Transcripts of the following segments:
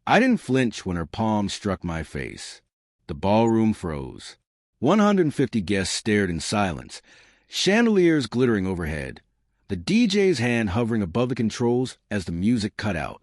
I didn't flinch when her palm struck my face. The ballroom froze. 150 guests stared in silence, chandeliers glittering overhead, the DJ's hand hovering above the controls as the music cut out.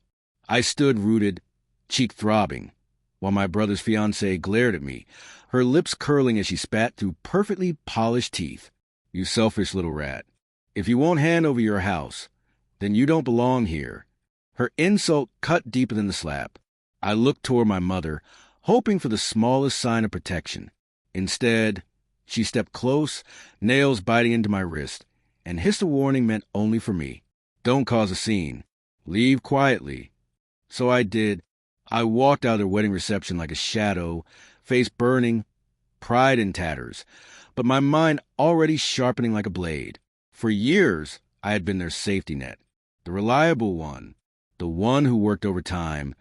I stood rooted, cheek throbbing, while my brother's fiancée glared at me, her lips curling as she spat through perfectly polished teeth. "You selfish little rat. If you won't hand over your house, then you don't belong here." Her insult cut deeper than the slap. I looked toward my mother, hoping for the smallest sign of protection. Instead, she stepped close, nails biting into my wrist, and hissed a warning meant only for me. "Don't cause a scene. Leave quietly." So I did. I walked out of their wedding reception like a shadow, face burning, pride in tatters, but my mind already sharpening like a blade. For years, I had been their safety net, the reliable one, the one who worked overtime,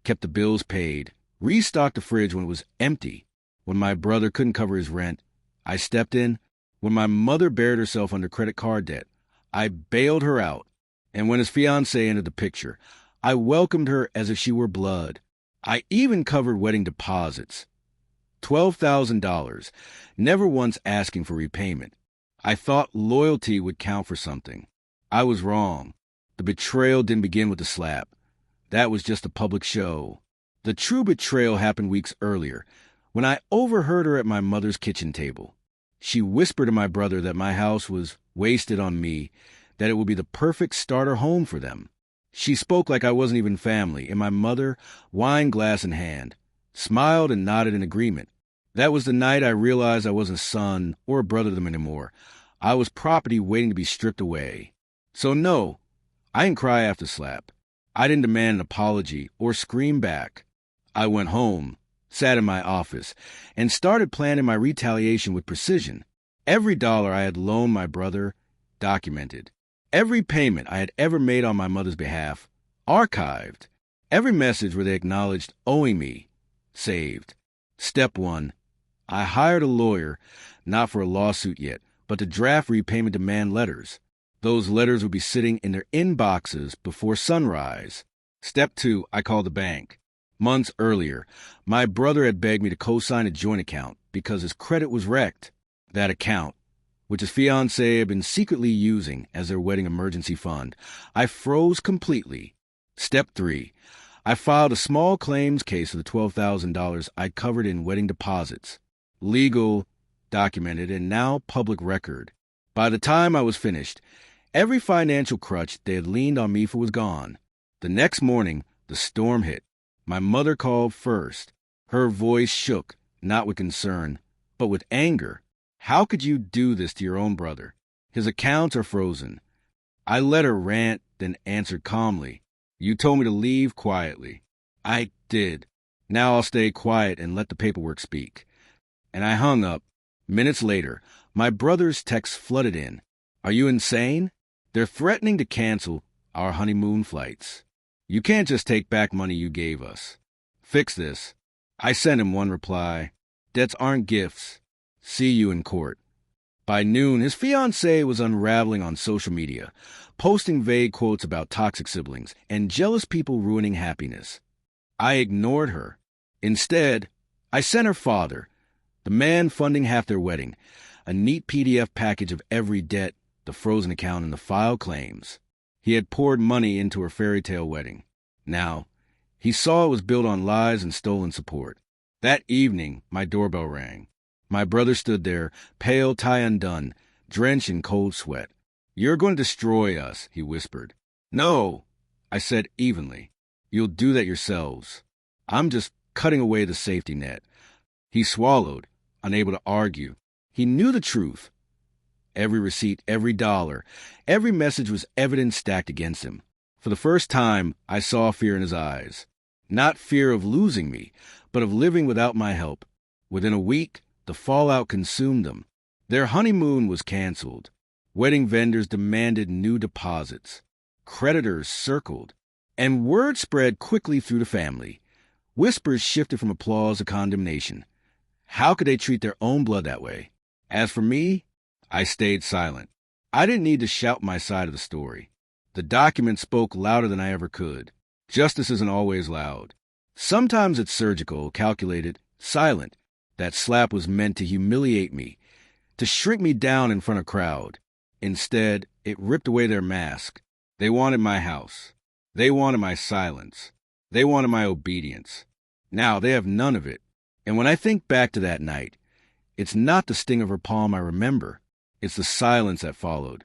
kept the bills paid, restocked the fridge when it was empty. When my brother couldn't cover his rent, I stepped in. When my mother buried herself under credit card debt, I bailed her out. And when his fiancée entered the picture, I welcomed her as if she were blood. I even covered wedding deposits. $12,000, never once asking for repayment. I thought loyalty would count for something. I was wrong. The betrayal didn't begin with the slap. That was just a public show. The true betrayal happened weeks earlier, when I overheard her at my mother's kitchen table. She whispered to my brother that my house was wasted on me, that it would be the perfect starter home for them. She spoke like I wasn't even family, and my mother, wine glass in hand, smiled and nodded in agreement. That was the night I realized I wasn't a son or a brother to them anymore. I was property waiting to be stripped away. So no, I didn't cry after the slap. I didn't demand an apology or scream back. I went home, sat in my office, and started planning my retaliation with precision. Every dollar I had loaned my brother, documented. Every payment I had ever made on my mother's behalf, archived. Every message where they acknowledged owing me, saved. Step 1. I hired a lawyer, not for a lawsuit yet, but to draft repayment demand letters. Those letters would be sitting in their inboxes before sunrise. Step 2. I called the bank. Months earlier, my brother had begged me to co-sign a joint account because his credit was wrecked. That account, which his fiancée had been secretly using as their wedding emergency fund, I froze completely. Step 3. I filed a small claims case for the $12,000 I'd covered in wedding deposits. Legal, documented, and now public record. By the time I was finished, every financial crutch they had leaned on me for was gone. The next morning, the storm hit. My mother called first. Her voice shook, not with concern, but with anger. "How could you do this to your own brother? His accounts are frozen." I let her rant, then answered calmly. "You told me to leave quietly." "I did. Now I'll stay quiet and let the paperwork speak." And I hung up. Minutes later, my brother's text flooded in. "Are you insane? They're threatening to cancel our honeymoon flights. You can't just take back money you gave us. Fix this." I sent him one reply. "Debts aren't gifts. See you in court." By noon, his fiancée was unraveling on social media, posting vague quotes about toxic siblings and jealous people ruining happiness. I ignored her. Instead, I sent her father, the man funding half their wedding, a neat PDF package of every debt, the frozen account, and the file claims. He had poured money into her fairy tale wedding. Now, he saw it was built on lies and stolen support. That evening, my doorbell rang. My brother stood there, pale, tie undone, drenched in cold sweat. "You're going to destroy us," he whispered. "No," I said evenly. "You'll do that yourselves. I'm just cutting away the safety net." He swallowed, unable to argue. He knew the truth. Every receipt, every dollar, every message was evidence stacked against him. For the first time, I saw fear in his eyes. Not fear of losing me, but of living without my help. Within a week, the fallout consumed them. Their honeymoon was canceled. Wedding vendors demanded new deposits. Creditors circled. And word spread quickly through the family. Whispers shifted from applause to condemnation. How could they treat their own blood that way? As for me, I stayed silent. I didn't need to shout my side of the story. The document spoke louder than I ever could. Justice isn't always loud. Sometimes it's surgical, calculated, silent. That slap was meant to humiliate me, to shrink me down in front of a crowd. Instead, it ripped away their mask. They wanted my house. They wanted my silence. They wanted my obedience. Now they have none of it. And when I think back to that night, it's not the sting of her palm I remember. It's the silence that followed.